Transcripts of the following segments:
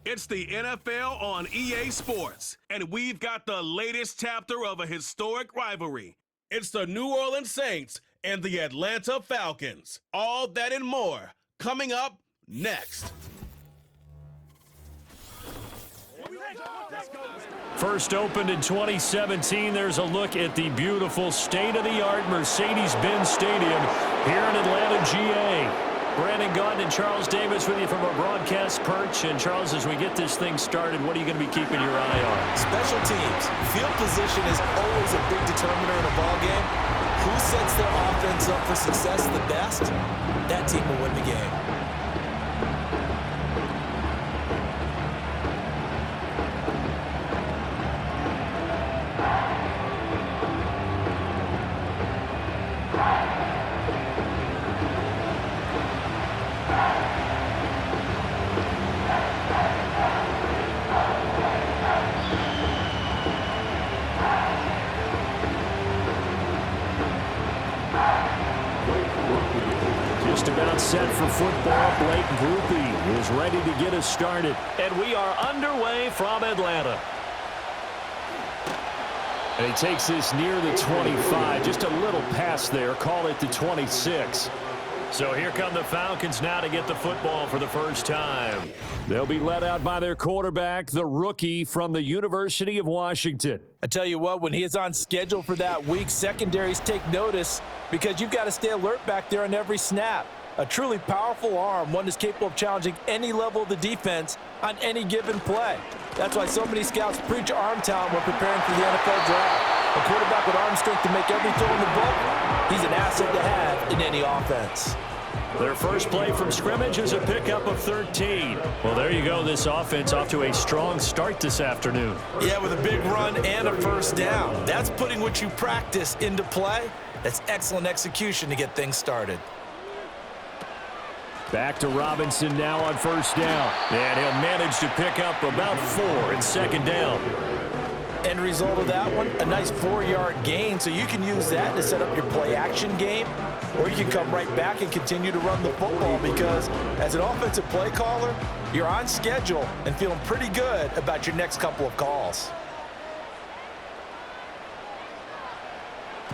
It's the NFL on EA Sports, and we've got the latest chapter of a historic rivalry. It's the New Orleans Saints and the Atlanta Falcons. All that and more coming up next. First opened in 2017, there's a look at the beautiful state-of-the-art Mercedes-Benz Stadium here in Atlanta, GA. Brandon Gaudin and Charles Davis with you from our broadcast perch. And Charles, as we get this thing started, what are you going to be keeping your eye on? Special teams. Field position is always a big determiner in a ball game. Who sets their offense up for success the best? That team will win the game. Just about set for football. Blake Groupie is ready to get us started. And we are underway from Atlanta. And he takes this near the 25. Just a little pass there. Call it the 26. So here come the Falcons now to get the football for the first time. They'll be led out by their quarterback, the rookie from the University of Washington. I tell you what, when he is on schedule for that week, secondaries take notice because you've got to stay alert back there on every snap. A truly powerful arm, one that's capable of challenging any level of the defense on any given play. That's why so many scouts preach arm talent when preparing for the NFL draft. A quarterback with arm strength to make every throw in the book, he's an asset to have in any offense. Their first play from scrimmage is a pickup of 13. Well, there you go. This offense off to a strong start this afternoon. Yeah, with a big run and a first down. That's putting what you practice into play. That's excellent execution to get things started. Back to Robinson now on first down. And he'll manage to pick up about 4 in second down. End result of that one, a nice 4-yard gain, so you can use that to set up your play-action game, or you can come right back and continue to run the football because as an offensive play caller, you're on schedule and feeling pretty good about your next couple of calls.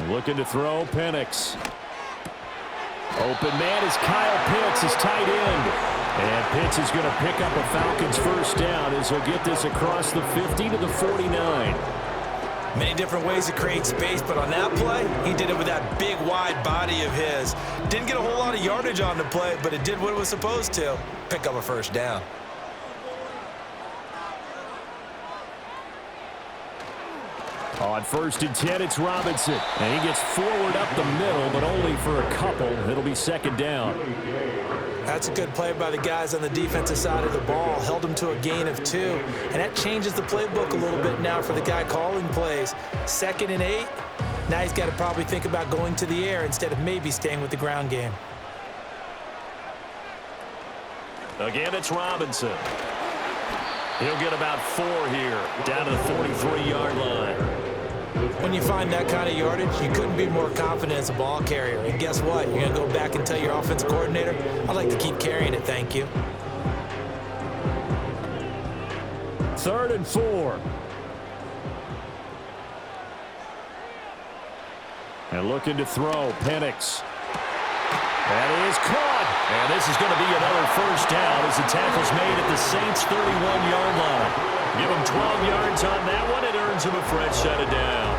Looking to throw, Penix. Open man is Kyle Pitts, his tight end. And Pitts is going to pick up a Falcons first down as he'll get this across the 50 to the 49. Many different ways to create space, but on that play, he did it with that big, wide body of his. Didn't get a whole lot of yardage on the play, but it did what it was supposed to. Pick up a first down. On first and 10, it's Robinson. And he gets forward up the middle, but only for a couple. It'll be second down. That's a good play by the guys on the defensive side of the ball. Held him to a gain of 2. And that changes the playbook a little bit now for the guy calling plays. 2nd and 8. Now he's got to probably think about going to the air instead of maybe staying with the ground game. Again, it's Robinson. He'll get about 4 here, down to the 43-yard line. When you find that kind of yardage, you couldn't be more confident as a ball carrier. And guess what? You're going to go back and tell your offensive coordinator, I'd like to keep carrying it, thank you. 3rd and 4. And looking to throw, Penix. That is caught. And this is going to be another first down as the tackle's made at the Saints' 31-yard line. Give him 12 yards on that one. It earns him a fresh set of downs.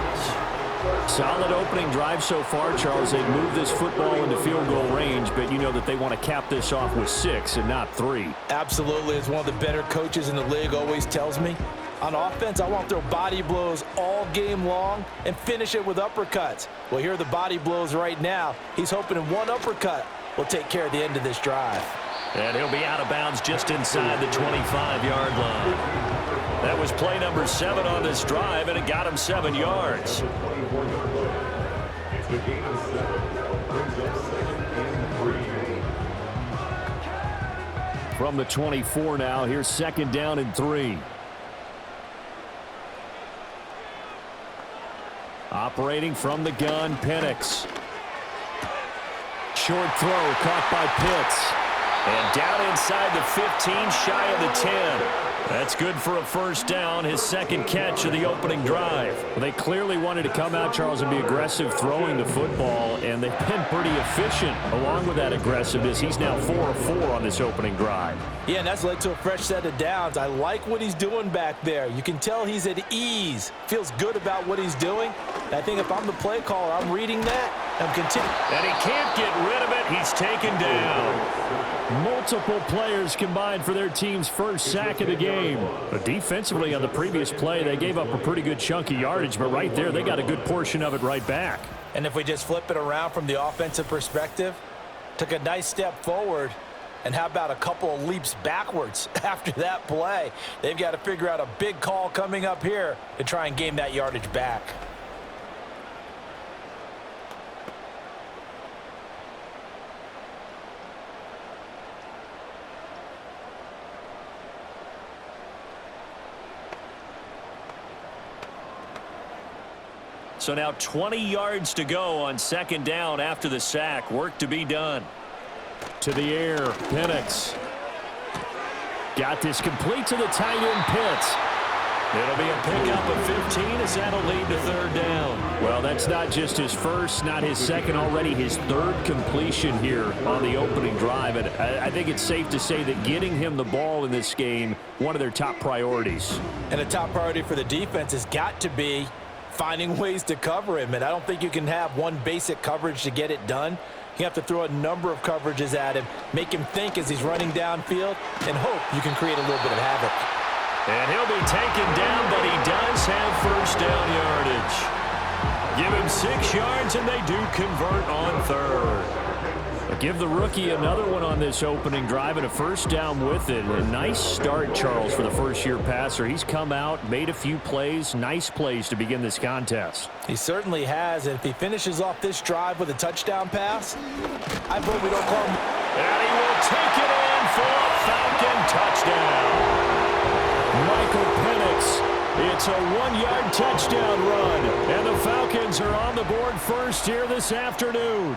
Solid opening drive so far, Charles. They've moved this football into field goal range, but you know that they want to cap this off with 6 and not 3. Absolutely. As one of the better coaches in the league always tells me, on offense, I want to throw body blows all game long and finish it with uppercuts. Well, here are the body blows right now. He's hoping in one uppercut will take care of the end of this drive. And he'll be out of bounds just inside the 25-yard line. That was play number 7 on this drive, and it got him 7 yards. From the 24 now, here's 2nd down and 3. Operating from the gun, Penix. Short throw caught by Pitts. And down inside the 15, shy of the 10. That's good for a first down, his second catch of the opening drive. Well, they clearly wanted to come out, Charles, and be aggressive throwing the football, and they've been pretty efficient along with that aggressiveness. He's now 4 of 4 on this opening drive. Yeah, and that's led to a fresh set of downs. I like what he's doing back there. You can tell he's at ease, feels good about what he's doing. And I think if I'm the play caller, I'm reading that. I'm continuing. And he can't get rid of it. He's taken down. Multiple players combined for their team's first sack of the game. But defensively on the previous play, they gave up a pretty good chunk of yardage, but right there, they got a good portion of it right back. And if we just flip it around from the offensive perspective, took a nice step forward, and how about a couple of leaps backwards after that play? They've got to figure out a big call coming up here to try and gain that yardage back. So now 20 yards to go on second down after the sack. Work to be done. To the air, Penix. Got this complete to the tight end, Pitts. It'll be a pickup of 15 as that'll lead to third down. Well, that's not just his first, not his second, already his third completion here on the opening drive. And I think it's safe to say that getting him the ball in this game, one of their top priorities. And a top priority for the defense has got to be finding ways to cover him. And I don't think you can have one basic coverage to get it done. You have to throw a number of coverages at him, make him think as he's running downfield, and hope you can create a little bit of havoc. And he'll be taken down, but he does have first down yardage. Give him 6 yards, and they do convert on third. Give the rookie another one on this opening drive and a first down with it. A nice start, Charles, for the first-year passer. He's come out, made a few plays, nice plays to begin this contest. He certainly has, and if he finishes off this drive with a touchdown pass, I vote we don't call him. And he will take it in for a Falcon touchdown. Michael Penix. It's a 1-yard touchdown run, and the Falcons are on the board first here this afternoon.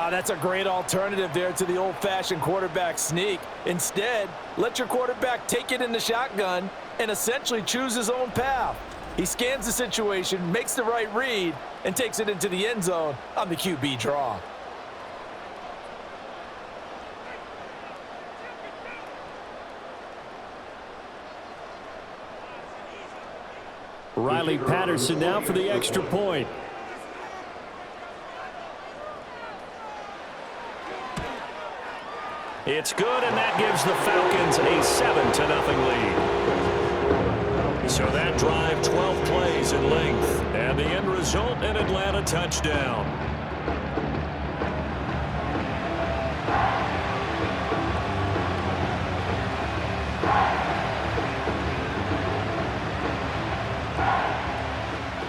That's a great alternative there to the old-fashioned quarterback sneak. Instead, let your quarterback take it in the shotgun and essentially choose his own path. He scans the situation, makes the right read, and takes it into the end zone on the QB draw. Riley Patterson now for the extra point. It's good, and that gives the Falcons a 7-0 lead. So that drive, 12 plays in length, and the end result, an Atlanta touchdown.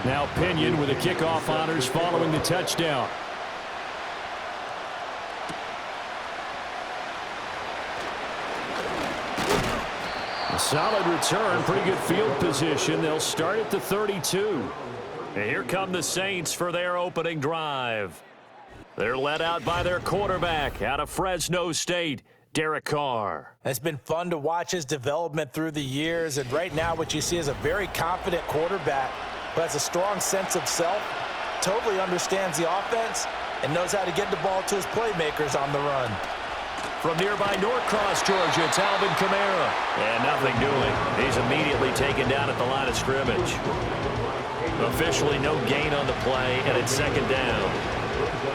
Now Pinion with the kickoff honors following the touchdown. Solid return, pretty good field position. They'll start at the 32. And here come the Saints for their opening drive. They're led out by their quarterback out of Fresno State, Derek Carr. It's been fun to watch his development through the years, and right now what you see is a very confident quarterback who has a strong sense of self, totally understands the offense, and knows how to get the ball to his playmakers on the run. From nearby Norcross, Georgia, it's Alvin Kamara. And nothing doing. He's immediately taken down at the line of scrimmage. Officially no gain on the play, and it's second down.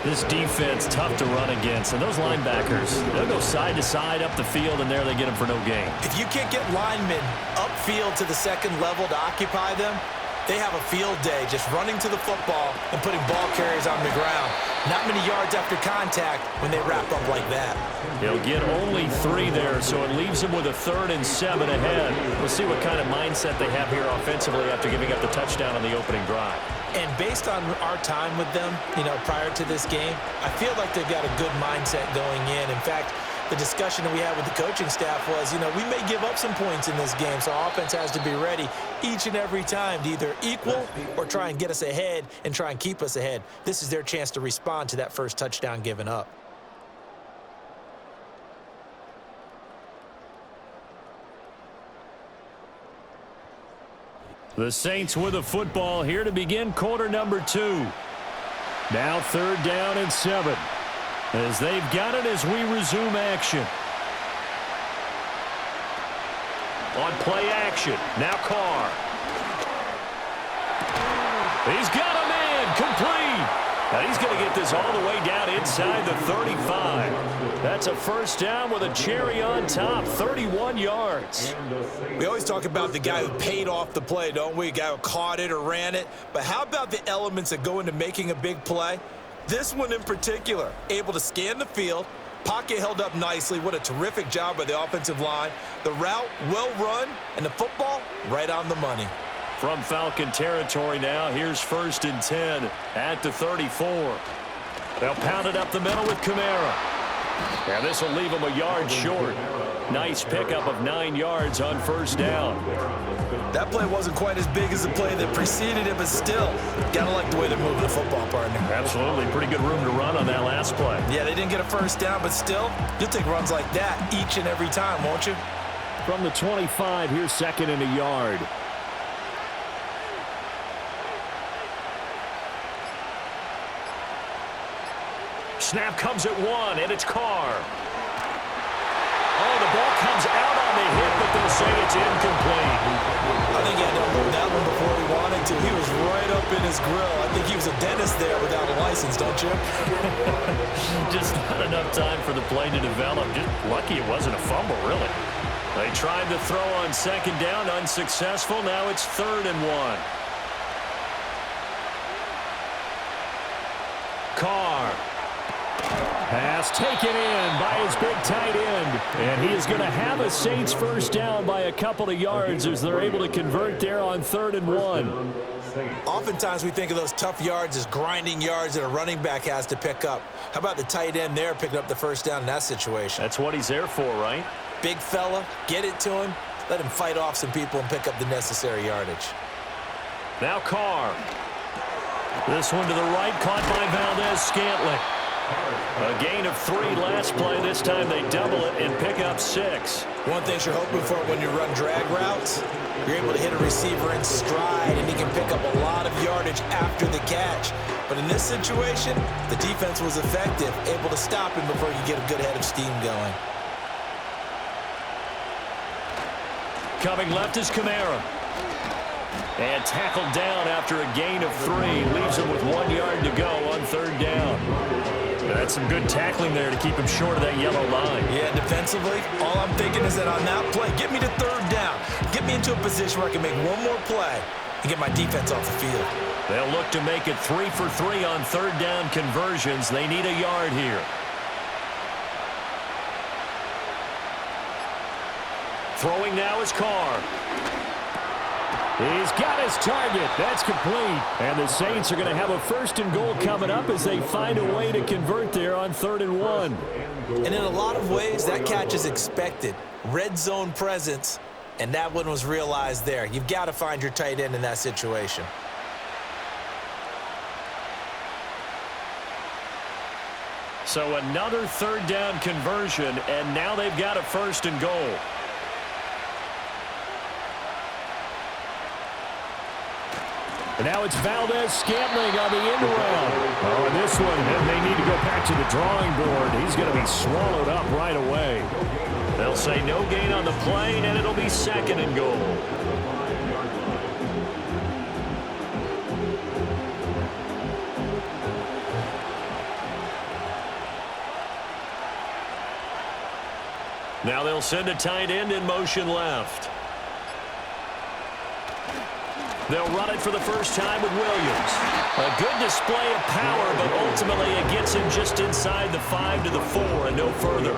This defense tough to run against, and those linebackers, they'll go side to side up the field, and there they get them for no gain. If you can't get linemen upfield to the second level to occupy them, they have a field day just running to the football and putting ball carriers on the ground. Not many yards after contact when they wrap up like that. He'll get only 3 there, so it leaves him with a 3rd and 7 ahead. We'll see what kind of mindset they have here offensively after giving up the touchdown on the opening drive. And based on our time with them, prior to this game, I feel like they've got a good mindset going in. In fact, the discussion that we had with the coaching staff was, we may give up some points in this game, so our offense has to be ready each and every time to either equal or try and get us ahead and try and keep us ahead. This is their chance to respond to that first touchdown given up. The Saints with the football here to begin quarter number 2. Now 3rd down and 7. As they've got it as we resume action. On play action. Now Carr. He's got a man. Complete. Now he's going to get this all the way down inside the 35. That's a first down with a cherry on top. 31 yards. We always talk about the guy who paid off the play, don't we? A guy who caught it or ran it. But how about the elements that go into making a big play? This one in particular, able to scan the field. Pocket held up nicely. What a terrific job by the offensive line. The route well run, and the football right on the money. From Falcon territory now, here's 1st and 10 at the 34. They'll pound it up the middle with Kamara. And this will leave them a yard short. Nice pickup of 9 yards on 1st down. That play wasn't quite as big as the play that preceded it, but still, gotta like the way they're moving the football, partner. Absolutely. Pretty good room to run on that last play. Yeah, they didn't get a first down, but still, you'll take runs like that each and every time, won't you? From the 25, here's 2nd and a yard. Snap comes at 1, and it's Carr. Oh, the ball comes out on the hit, but they'll say it's incomplete. I think he had to hold that one before he wanted to. He was right up in his grill. I think he was a dentist there without a license, don't you? Just not enough time for the play to develop. Just lucky it wasn't a fumble, really. They tried to throw on 2nd down, unsuccessful. Now it's 3rd and 1. Carr. Pass taken in by his big tight end. And he is going to have a Saints first down by a couple of yards as they're able to convert there on 3rd and 1. Oftentimes we think of those tough yards as grinding yards that a running back has to pick up. How about the tight end there picking up the first down in that situation? That's what he's there for, right? Big fella, get it to him, let him fight off some people and pick up the necessary yardage. Now Carr. This one to the right, caught by Valdez-Scantling. A gain of 3 last play. This time they double it and pick up 6. One thing you're hoping for when you run drag routes, you're able to hit a receiver in stride, and he can pick up a lot of yardage after the catch. But in this situation, the defense was effective, able to stop him before you get a good head of steam going. Coming left is Kamara. And tackled down after a gain of 3. Leaves him with 1 yard to go on 3rd down. That's some good tackling there to keep him short of that yellow line. Yeah, defensively, all I'm thinking is that on that play, get me to 3rd down. Get me into a position where I can make one more play and get my defense off the field. They'll look to make it 3 for 3 on 3rd down conversions. They need a yard here. Throwing now is Carr. He's got his target. That's complete. And the Saints are going to have a 1st and goal coming up as they find a way to convert there on 3rd and 1. And in a lot of ways, that catch is expected. Red zone presence, and that one was realized there. You've got to find your tight end in that situation. So another 3rd down conversion, and now they've got a 1st and goal. And now it's Valdez-Scantling on the end around. Oh, and this one, and they need to go back to the drawing board. He's going to be swallowed up right away. They'll say no gain on the play, and it'll be 2nd and goal. Now they'll send a tight end in motion left. They'll run it for the first time with Williams. A good display of power, but ultimately it gets him just inside the 5 to the 4 and no further.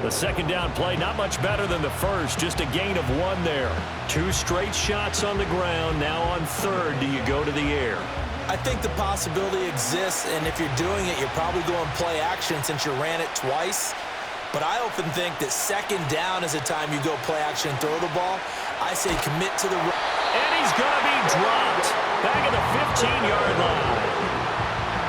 The 2nd down play, not much better than the first, just a gain of 1 there. 2 straight shots on the ground. Now on 3rd, do you go to the air? I think the possibility exists, and if you're doing it, you're probably going play action since you ran it twice. But I often think that 2nd down is a time you go play action and throw the ball. I say commit to the run. And he's going to be dropped back at the 15-yard line.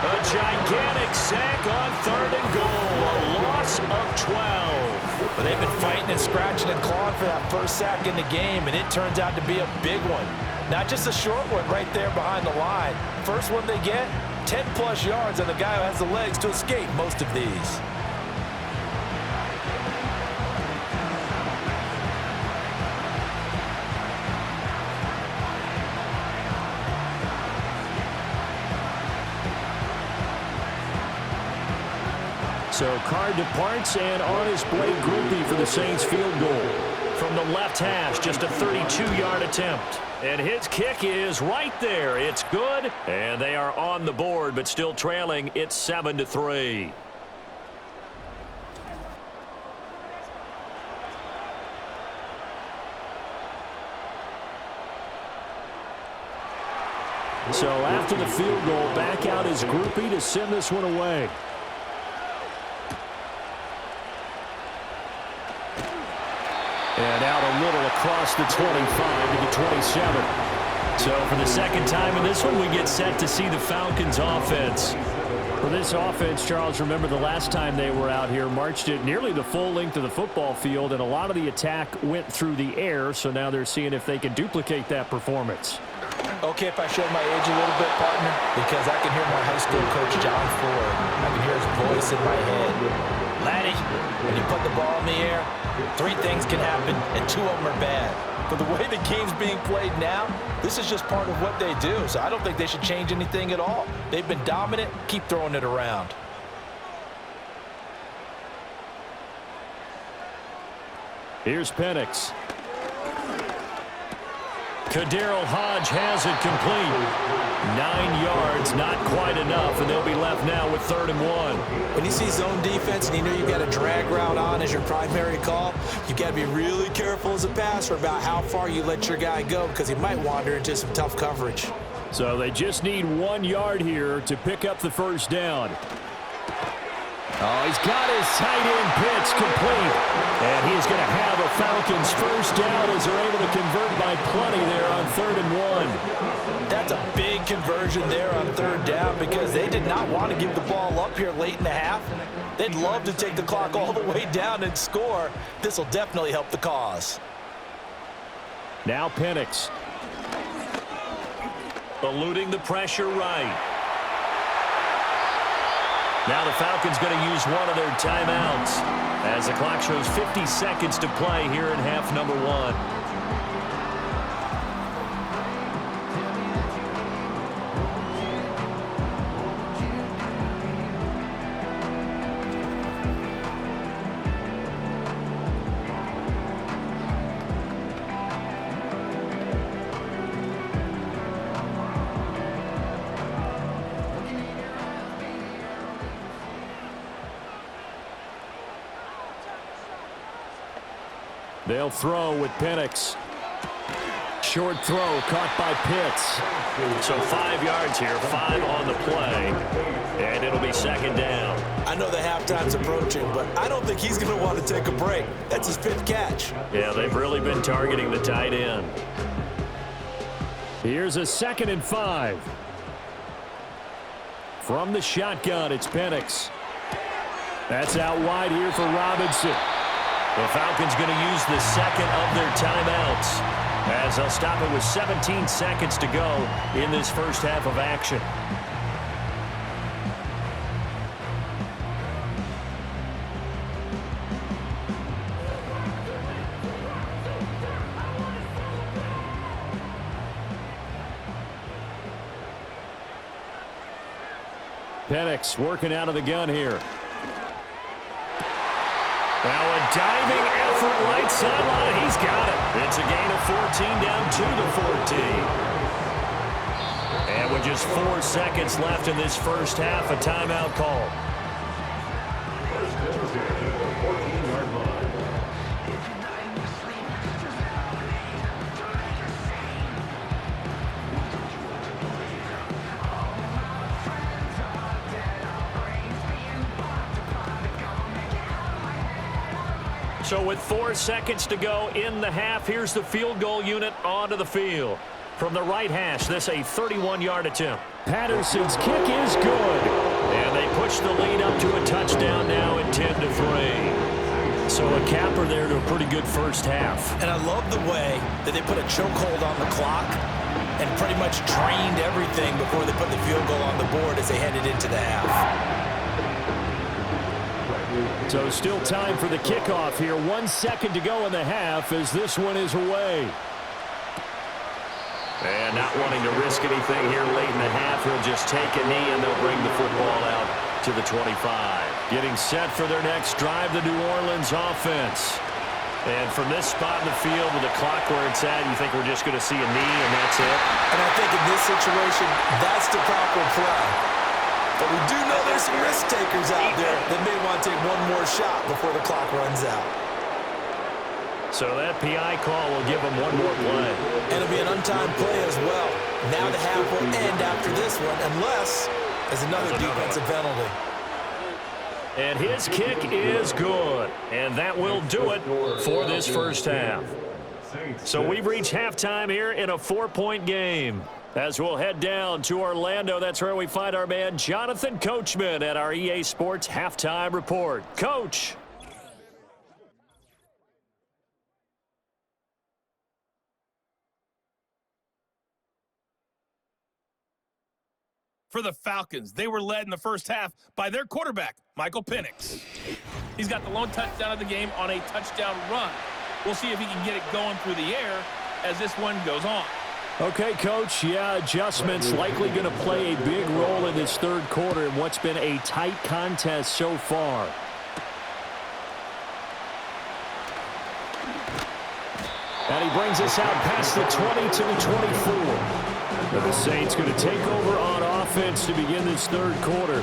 A gigantic sack on 3rd and goal. A loss of 12. But they've been fighting and scratching and clawing for that first sack in the game, and it turns out to be a big one. Not just a short one right there behind the line. First one they get, 10-plus yards, and the guy who has the legs to escape most of these. So Carr departs, and on his Blake Grupe for the Saints field goal. From the left hash, just a 32-yard attempt. And his kick is right there. It's good, and they are on the board, but still trailing. It's 7-3. So after the field goal, back out is Grupe to send this one away. And out a little across the 25 to the 27. So for the second time in this one, we get set to see the Falcons offense. For this offense, Charles, remember the last time they were out here, marched it nearly the full length of the football field, and a lot of the attack went through the air, so now they're seeing if they can duplicate that performance. Okay, if I show my age a little bit, partner, because I can hear my high school coach, John Ford. I can hear his voice in my head. Laddie, when you put the ball in the air, 3 things can happen, and 2 of them are bad. But the way the game's being played now, this is just part of what they do, so I don't think they should change anything at all. They've been dominant. Keep throwing it around. Here's Penix. Kaderil Hodge has it complete. 9 yards, not quite enough, and they'll be left now with 3rd and 1. When you see zone defense and you know you've got a drag route on as your primary call, you've got to be really careful as a passer about how far you let your guy go because he might wander into some tough coverage. So they just need 1 yard here to pick up the first down. Oh, he's got his tight end pitch complete. And he's going to have a Falcons first down as they're able to convert by plenty there on 3rd and 1. That's a big conversion there on 3rd down because they did not want to give the ball up here late in the half. They'd love to take the clock all the way down and score. This will definitely help the cause. Now Penix. Eluding the pressure right. Now the Falcons going to use one of their timeouts as the clock shows 50 seconds to play here in half number 1. They'll throw with Penix. Short throw caught by Pitts. So 5 yards here, 5 on the play, and it'll be 2nd down. I know the halftime's approaching, but I don't think he's going to want to take a break. That's his 5th catch. Yeah, they've really been targeting the tight end. Here's a 2nd and 5. From the shotgun, it's Penix. That's out wide here for Robinson. The Falcons going to use the 2nd of their timeouts as they'll stop it with 17 seconds to go in this first half of action. Penix working out of the gun here. Now a diving effort right sideline. He's got it. It's a gain of 14 down to the 14. And with just 4 seconds left in this first half, a timeout call. So with 4 seconds to go in the half, here's the field goal unit onto the field. From the right hash, this a 31-yard attempt. Patterson's kick is good. And they push the lead up to a touchdown now at 10-3. So a capper there to a pretty good first half. And I love the way that they put a chokehold on the clock and pretty much drained everything before they put the field goal on the board as they headed into the half. So still time for the kickoff here. 1 second to go in the half as this one is away. And not wanting to risk anything here late in the half, he'll just take a knee and they'll bring the football out to the 25. Getting set for their next drive, the New Orleans offense. And from this spot in the field with the clock where it's at, you think we're just going to see a knee and that's it? And I think in this situation, that's the proper play. But we do know there's some risk takers out there that may want to take one more shot before the clock runs out. So that PI call will give them one more play. And it'll be an untimed play as well. Now the half will end after this one, unless there's another defensive penalty. And his kick is good. And that will do it for this first half. So we've reached halftime here in a 4-point game. As we'll head down to Orlando, that's where we find our man Jonathan Coachman at our EA Sports Halftime Report. Coach. For the Falcons, they were led in the first half by their quarterback, Michael Penix. He's got the lone touchdown of the game on a touchdown run. We'll see if he can get it going through the air as this one goes on. Okay, Coach, yeah, adjustments likely going to play a big role in this third quarter in what's been a tight contest so far. And he brings us out past the 20 to the 24. And the Saints going to take over on offense to begin this third quarter.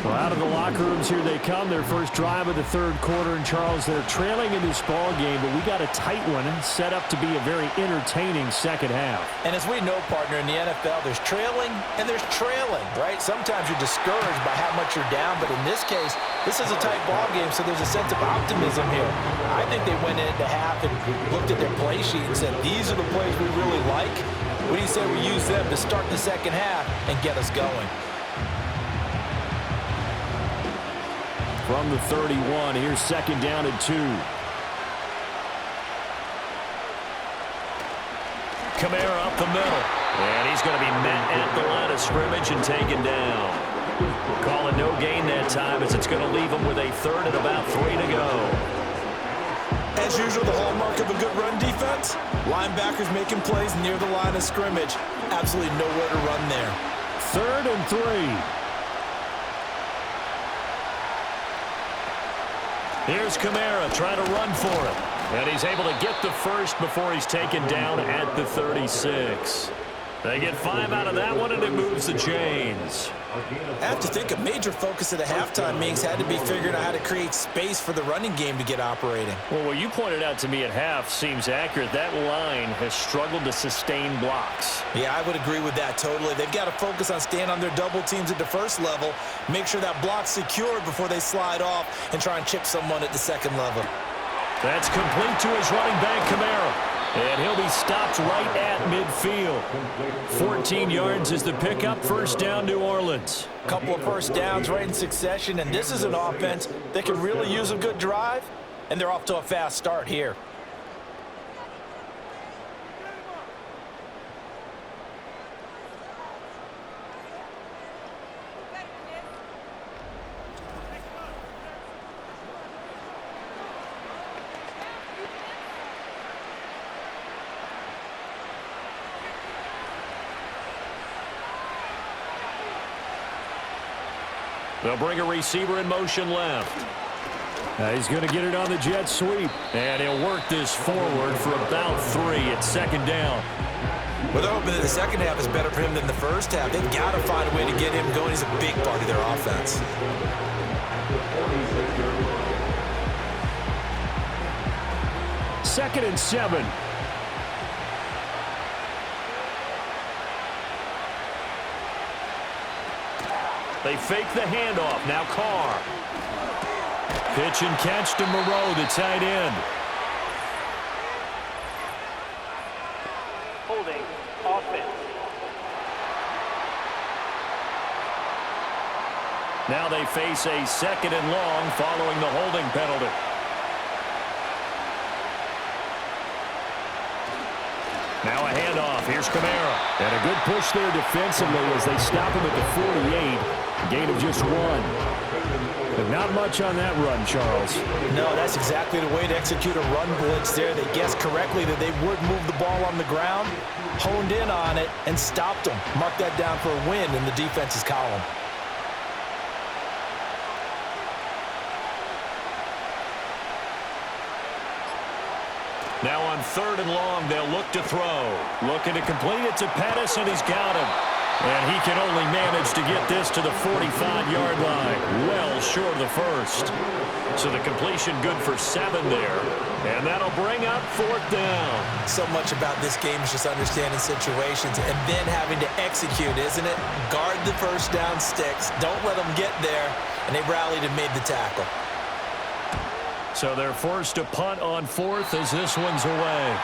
Well, out of the locker rooms here they come. Their first drive of the third quarter. And, Charles, they're trailing in this ball game, but we got a tight one set up to be a very entertaining second half. And as we know, partner, in the NFL, there's trailing and there's trailing, right? Sometimes you're discouraged by how much you're down, but in this case, this is a tight ball game, so there's a sense of optimism here. I think they went into half and looked at their play sheet and said, these are the plays we really like. What do you say we use them to start the second half and get us going? From the 31, here's second down and 2. Kamara up the middle. And he's going to be met at the line of scrimmage and taken down. We'll call it no gain that time as it's going to leave him with a third and about 3 to go. As usual, the hallmark of a good run defense, linebackers making plays near the line of scrimmage. Absolutely nowhere to run there. 3rd and 3. Here's Kamara trying to run for it. And he's able to get the first before he's taken down at the 36. They get 5 out of that one, and it moves the chains. I have to think a major focus of the halftime meetings had to be figuring out how to create space for the running game to get operating. Well, what you pointed out to me at half seems accurate. That line has struggled to sustain blocks. Yeah, I would agree with that totally. They've got to focus on staying on their double teams at the first level, make sure that block's secured before they slide off and try and chip someone at the second level. That's complete to his running back, Kamara. And he'll be stopped right at midfield. 14 yards is the pickup. First down, New Orleans. A couple of first downs right in succession, and this is an offense that can really use a good drive, and they're off to a fast start here. They'll bring a receiver in motion left. He's going to get it on the jet sweep. And he'll work this forward for about 3. It's second down. Well, they're hoping that the second half is better for him than the first half. They've got to find a way to get him going. He's a big part of their offense. Second and 7. They fake the handoff. Now Carr. Pitch and catch to Moreau, the tight end. Holding offense. Now they face a second and long following the holding penalty. Now a handoff. Here's Kamara. And a good push there defensively as they stop him at the 48. Gain of just 1. But not much on that run, Charles. No, that's exactly the way to execute a run blitz there. They guessed correctly that they would move the ball on the ground, honed in on it, and stopped them. Mark that down for a win in the defense's column. Now on 3rd and long, they'll look to throw. Looking to complete it to Pettis, and he's got him. And he can only manage to get this to the 45-yard line. Well short of the first. So the completion good for 7 there. And that'll bring up 4th down. So much about this game is just understanding situations and then having to execute, isn't it? Guard the first down sticks. Don't let them get there. And they rallied and made the tackle. So they're forced to punt on 4th as this one's away.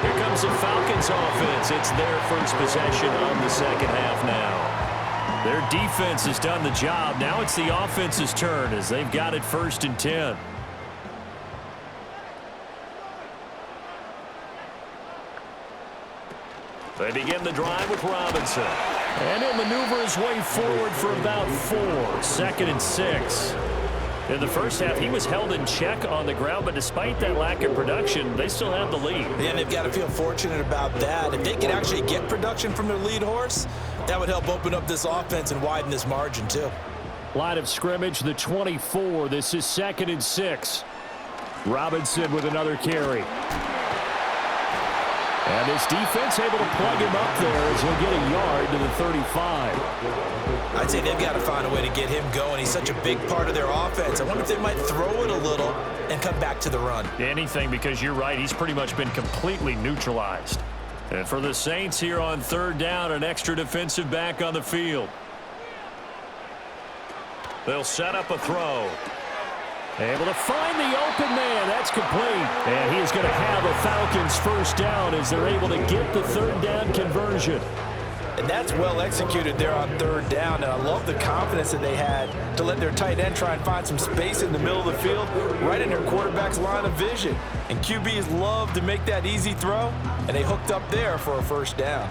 Here comes the Falcons offense. It's their first possession of the second half now. Their defense has done the job. Now it's the offense's turn as they've got it 1st and 10. They begin the drive with Robinson. And he'll maneuver his way forward for about 4. 2nd and 6. In the first half, he was held in check on the ground, but despite that lack of production, they still have the lead. Yeah, they've got to feel fortunate about that. If they could actually get production from their lead horse, that would help open up this offense and widen this margin, too. Line of scrimmage, the 24. This is 2nd and 6. Robinson with another carry. And this defense able to plug him up there as he'll get a yard to the 35. I'd say they've got to find a way to get him going. He's such a big part of their offense. I wonder if they might throw it a little and come back to the run. Anything, because you're right. He's pretty much been completely neutralized. And for the Saints here on 3rd down, an extra defensive back on the field. They'll set up a throw. Able to find the open man. That's complete. And he is going to have a Falcons first down as they're able to get the 3rd down conversion. And that's well executed there on 3rd down. And I love the confidence that they had to let their tight end try and find some space in the middle of the field, right in their quarterback's line of vision. And QBs love to make that easy throw, and they hooked up there for a first down.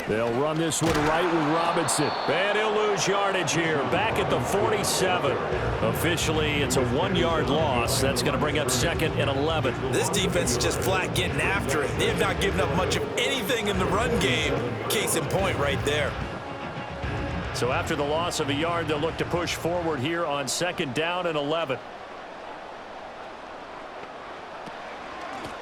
They'll run this one right with Robinson. And he'll lose yardage here. Back at the 47. Officially, it's a 1-yard loss. That's going to bring up 2nd and 11. This defense is just flat getting after it. They have not given up much of anything in the run game. Case in point right there. So after the loss of a yard, they'll look to push forward here on 2nd down and 11.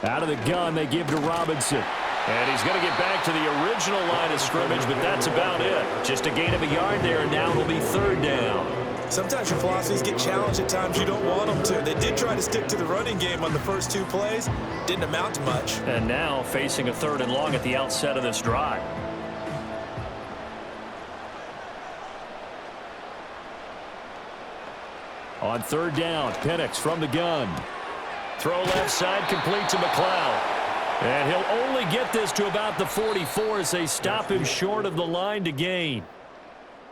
Out of the gun, they give to Robinson. And he's going to get back to the original line of scrimmage, but that's about it. Just a gain of a yard there, and now it'll be 3rd down. Sometimes your philosophies get challenged at times you don't want them to. They did try to stick to the running game on the first 2 plays. Didn't amount to much. And now facing a 3rd and long at the outset of this drive. On 3rd down, Penix from the gun. Throw left side, complete to McLeod. And he'll only get this to about the 44 as they stop him short of the line to gain.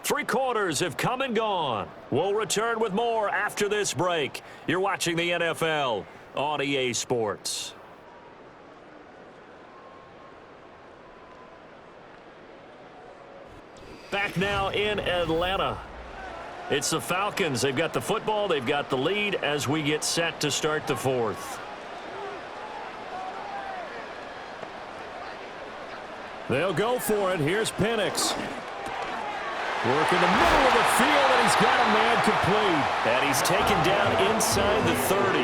3 quarters have come and gone. We'll return with more after this break. You're watching the NFL on EA Sports. Back now in Atlanta. It's the Falcons. They've got the football. They've got the lead as we get set to start the 4th. They'll go for it. Here's Penix. Work in the middle of the field, and he's got a man complete. And he's taken down inside the 30.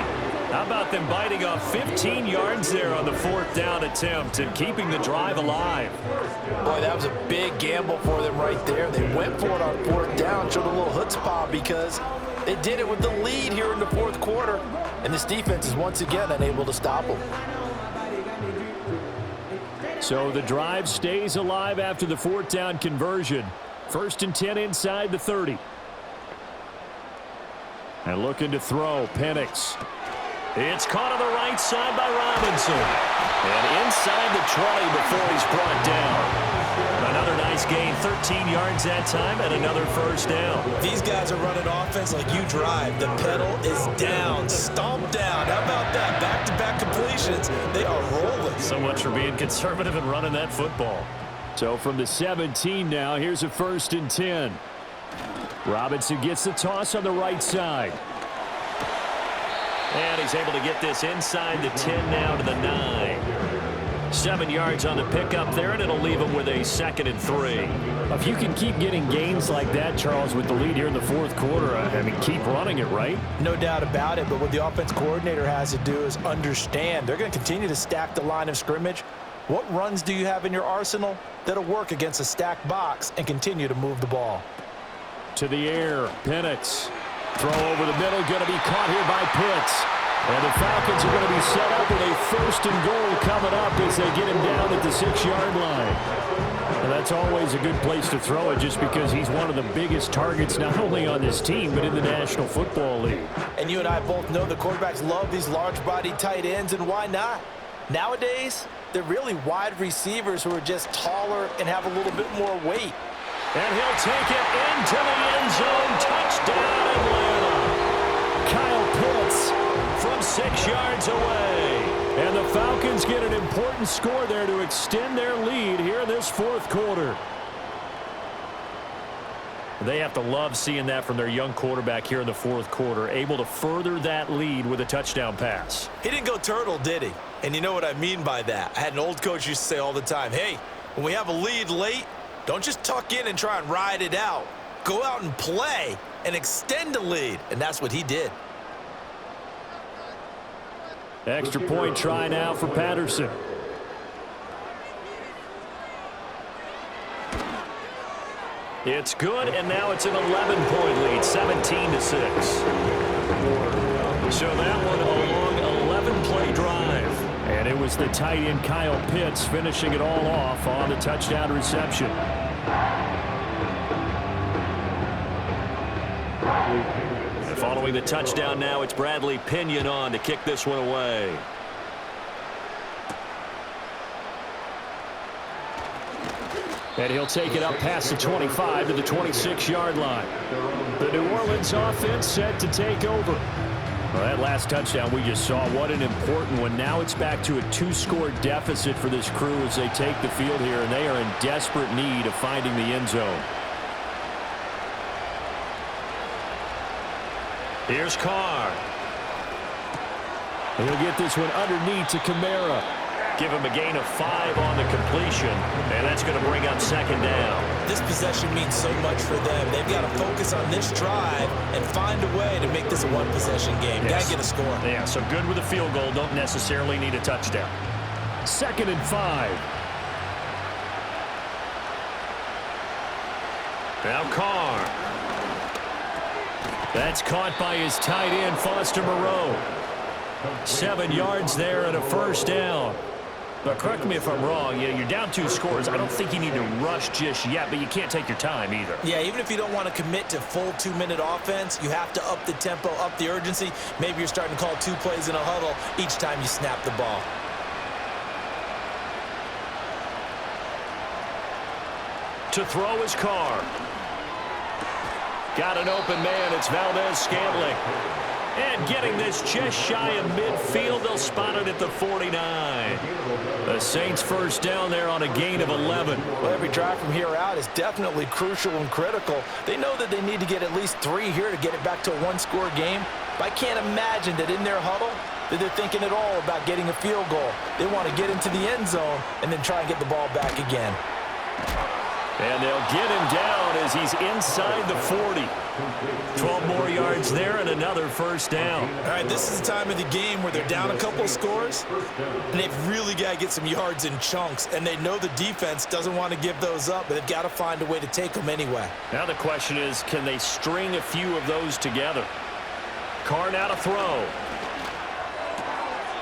How about them biting off 15 yards there on the 4th down attempt and keeping the drive alive? Boy, that was a big gamble for them right there. They went for it on 4th down, showed a little chutzpah because they did it with the lead here in the 4th quarter. And this defense is once again unable to stop them. So the drive stays alive after the 4th down conversion. 1st and 10 inside the 30. And looking to throw, Penix. It's caught on the right side by Robinson. And inside the 20 before he's brought down. Another nice gain, 13 yards that time, and another first down. These guys guys are running offense like you drive, the pedal is down, stomp down. How about that? Back-to-back completions. They are rolling. So much for being conservative and running that football. So from the 17 now, here's a 1st and 10. Robinson gets the toss on the right side. And he's able to get this inside the 10 now to the 9. 7 yards on the pickup there, and it'll leave him with a 2nd and 3. If you can keep getting gains like that, Charles, with the lead here in the 4th quarter, I mean, keep running it, right? No doubt about it, but what the offense coordinator has to do is understand they're going to continue to stack the line of scrimmage. What runs do you have in your arsenal that'll work against a stacked box and continue to move the ball? To the air, Penix. Throw over the middle, going to be caught here by Pitts. And the Falcons are going to be set up with a 1st and goal coming up as they get him down at the 6-yard line. And that's always a good place to throw it just because he's one of the biggest targets not only on this team but in the National Football League. And you and I both know the quarterbacks love these large-bodied tight ends, and why not? Nowadays, they're really wide receivers who are just taller and have a little bit more weight. And he'll take it into the end zone. Touchdown, Atlanta. Kyle Pitts from 6 yards away. And the Falcons get an important score there to extend their lead here in this 4th quarter. They have to love seeing that from their young quarterback here in the 4th quarter, able to further that lead with a touchdown pass. He didn't go turtle, did he? And you know what I mean by that. I had an old coach used to say all the time, hey, when we have a lead late, don't just tuck in and try and ride it out. Go out and play and extend the lead. And that's what he did. Extra point try now for Patterson. It's good, and now it's an 11-point lead, 17-6. So that one a long 11-play drive. And it was the tight end Kyle Pitts finishing it all off on the touchdown reception. And following the touchdown now, it's Bradley Pinion on to kick this one away. And he'll take it up past the 25 to the 26-yard line. The New Orleans offense set to take over. Well, that last touchdown we just saw, what an important one. Now it's back to a 2-score deficit for this crew as they take the field here, and they are in desperate need of finding the end zone. Here's Carr. He'll get this one underneath to Kamara. Give him a gain of 5 on the completion, and that's going to bring up 2nd down. This possession means so much for them. They've got to focus on this drive and find a way to make this a one-possession game. Yes. Got to get a score. Yeah, so good with a field goal. Don't necessarily need a touchdown. 2nd and 5. Now Carr. That's caught by his tight end, Foster Moreau. 7 yards there and a 1st down. But correct me if I'm wrong, you're down 2 scores. I don't think you need to rush just yet, but you can't take your time either. Yeah, even if you don't want to commit to full 2-minute offense, you have to up the tempo, up the urgency. Maybe you're starting to call 2 plays in a huddle each time you snap the ball. To throw is Carr. Got an open man. It's Valdez-Scantling. And getting this just shy of midfield, they'll spot it at the 49. The Saints 1st down there on a gain of 11. Well, every drive from here out is definitely crucial and critical. They know that they need to get at least 3 here to get it back to a 1-score game. But I can't imagine that in their huddle that they're thinking at all about getting a field goal. They want to get into the end zone and then try and get the ball back again. And they'll get him down as he's inside the 40. 12 more yards there and another 1st down. All right, this is the time of the game where they're down a couple of scores, and they've really got to get some yards in chunks, and they know the defense doesn't want to give those up, but they've got to find a way to take them anyway. Now the question is, can they string a few of those together? Carr now to throw.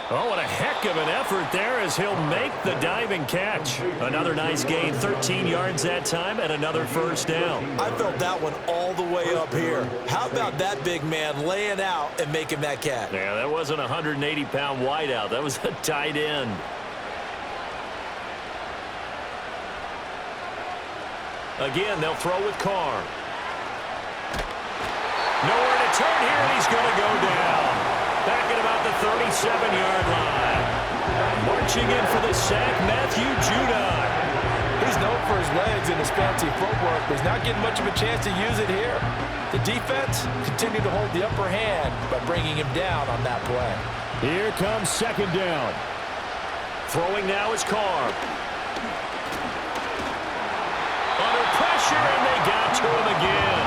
Oh, what a heck of an effort there as he'll make the diving catch. Another nice gain, 13 yards that time, and another 1st down. I felt that one all the way up here. How about that big man laying out and making that catch? Yeah, that wasn't a 180-pound wideout. That was a tight end. Again, they'll throw with Carr. return here, and he's going to go down. Back at about the 37-yard line. Marching in for the sack, Matthew Judon. He's known for his legs and his fancy footwork, but he's not getting much of a chance to use it here. The defense continued to hold the upper hand by bringing him down on that play. Here comes second down. Throwing now is Carr. Under pressure, and they got to him again.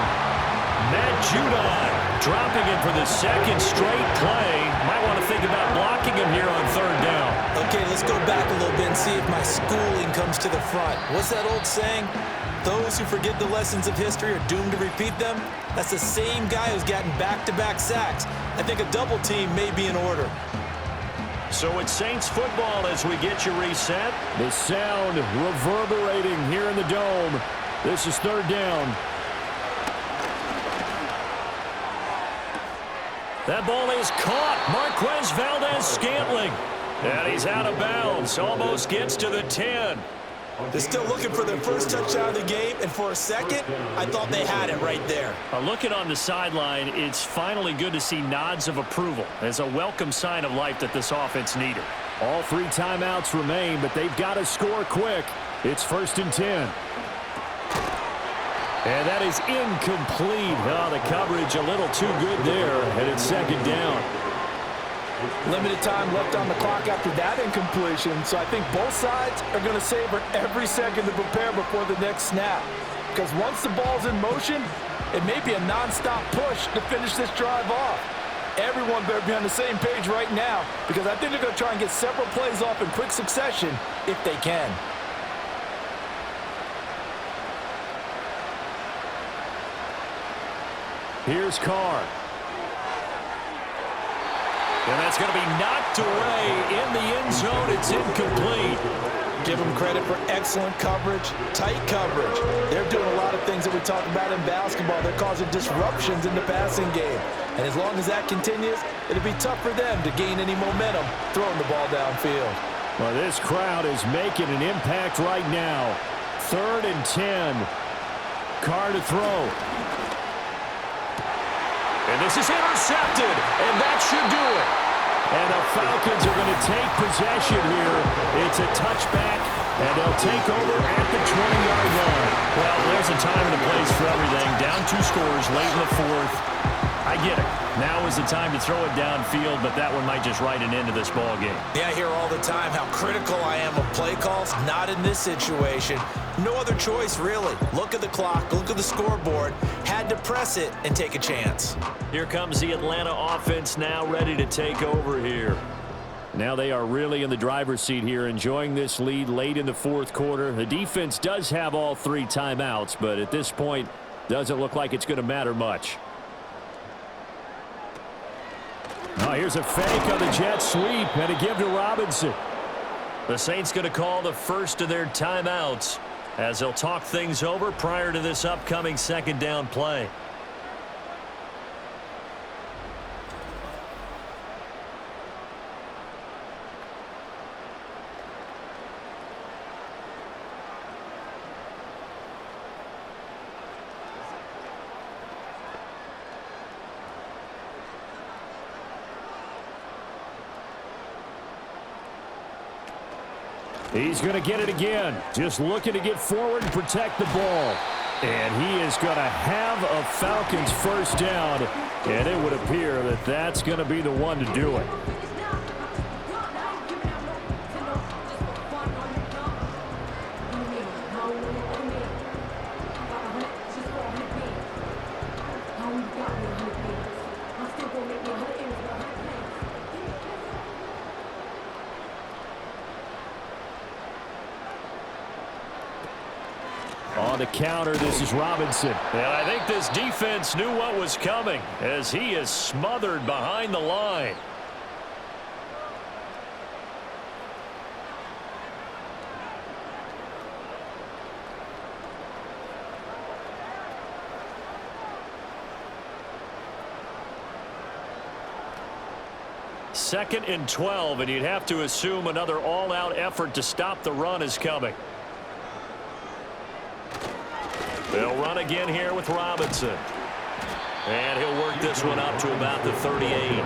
Matt Judon dropping it for the second straight play. Might want to think about blocking him here on third down. Okay, let's go back a little bit and see if my schooling comes to the front. What's that old saying? Those who forget the lessons of history are doomed to repeat them. That's the same guy who's gotten back-to-back sacks. I think a double team may be in order. So it's Saints football as we get you reset. The sound reverberating here in the dome. This is third down. That ball is caught. Marquez Valdez-Scantling. And he's out of bounds. Almost gets to the 10. They're still looking for their first touchdown of the game, and for a second, I thought they had it right there. Looking on the sideline, it's finally good to see nods of approval as a welcome sign of life that this offense needed. All 3 timeouts remain, but they've got to score quick. It's 1st and 10. And that is incomplete. Oh, the coverage a little too good there, and it's second down. Limited time left on the clock after that incompletion, so I think both sides are going to savor every second to prepare before the next snap. Because once the ball's in motion, it may be a nonstop push to finish this drive off. Everyone better be on the same page right now, because I think they're going to try and get several plays off in quick succession if they can. Here's Carr. And that's going to be knocked away in the end zone. It's incomplete. Give them credit for excellent coverage, tight coverage. They're doing a lot of things that we talk about in basketball. They're causing disruptions in the passing game. And as long as that continues, it'll be tough for them to gain any momentum throwing the ball downfield. Well, this crowd is making an impact right now. 3rd and 10. Carr to throw. And this is intercepted, and that should do it. And the Falcons are going to take possession here. It's a touchback, and they'll take over at the 20-yard line. Well, there's a time and a place for everything. Down 2 scores late in the 4th. I get it. Now is the time to throw it downfield, but that one might just write an end to this ball game. Yeah, I hear all the time how critical I am of play calls. Not in this situation. No other choice, really. Look at the clock, look at the scoreboard. Had to press it and take a chance. Here comes the Atlanta offense now ready to take over here. Now they are really in the driver's seat here, enjoying this lead late in the 4th quarter. The defense does have all 3 timeouts, but at this point, doesn't look like it's going to matter much. Oh, here's a fake on the jet sweep, and a give to Robinson. The Saints going to call the first of their timeouts as they'll talk things over prior to this upcoming second down play. He's going to get it again. Just looking to get forward and protect the ball. And he is going to have a Falcons first down. And it would appear that that's going to be the one to do it. On the counter, this is Robinson. And I think this defense knew what was coming as he is smothered behind the line. Second and 12, and you'd have to assume another all-out effort to stop the run is coming. They'll run again here with Robinson. And he'll work this one up to about the 38.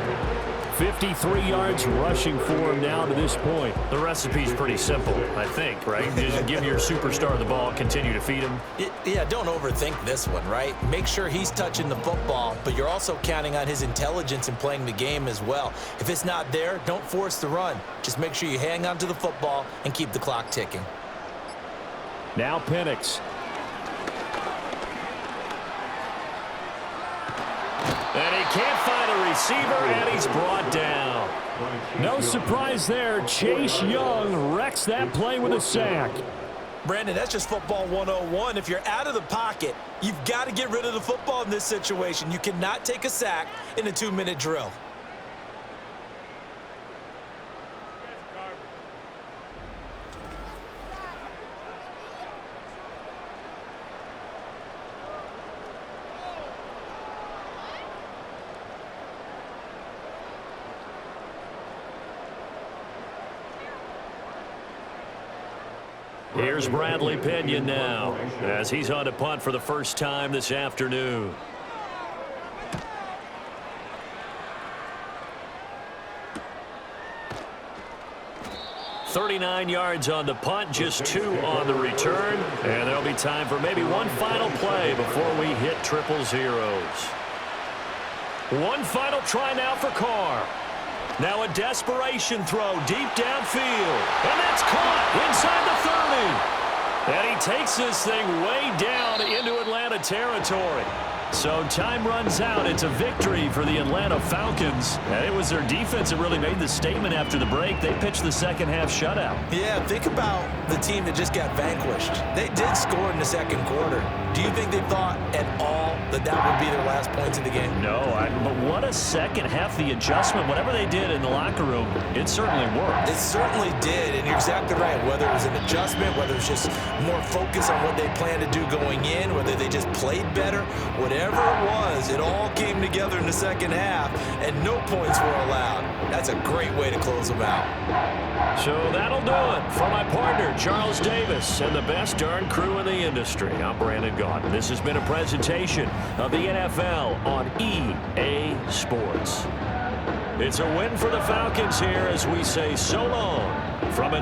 53 yards rushing for him now to this point. The recipe's pretty simple, I think, right? Just give your superstar the ball, continue to feed him. Yeah, don't overthink this one, right? Make sure he's touching the football, but you're also counting on his intelligence in playing the game as well. If it's not there, don't force the run. Just make sure you hang on to the football and keep the clock ticking. Now Penix. And he can't find a receiver, and he's brought down. No surprise there. Chase Young wrecks that play with a sack. Brandon, that's just football 101. If you're out of the pocket, you've got to get rid of the football in this situation. You cannot take a sack in a 2-minute drill. Here's Bradley Pinion now, as he's on to punt for the first time this afternoon. "39 yards on the punt, just 2 on the return. And there'll be time for maybe one final play before we hit triple zeros. One final try now for Carr. Now a desperation throw deep downfield. And that's caught inside the 30. And he takes this thing way down into Atlanta territory. So time runs out. It's a victory for the Atlanta Falcons. And it was their defense that really made the statement after the break. They pitched the second half shutout. Yeah, think about the team that just got vanquished. They did score in the second quarter. Do you think they thought at all that that would be their last points of the game? No, but what a second half. The adjustment, whatever they did in the locker room, it certainly worked. It certainly did, and you're exactly right. Whether it was an adjustment, whether it was just more focus on what they planned to do going in, whether they just played better, whatever it was, it all came together in the second half, and no points were allowed. That's a great way to close them out. So that'll do it for my partner, Charles Davis, and the best darn crew in the industry. I'm Brandon Gaudin. This has been a presentation of the NFL on EA Sports. It's a win for the Falcons here as we say so long from Atlanta.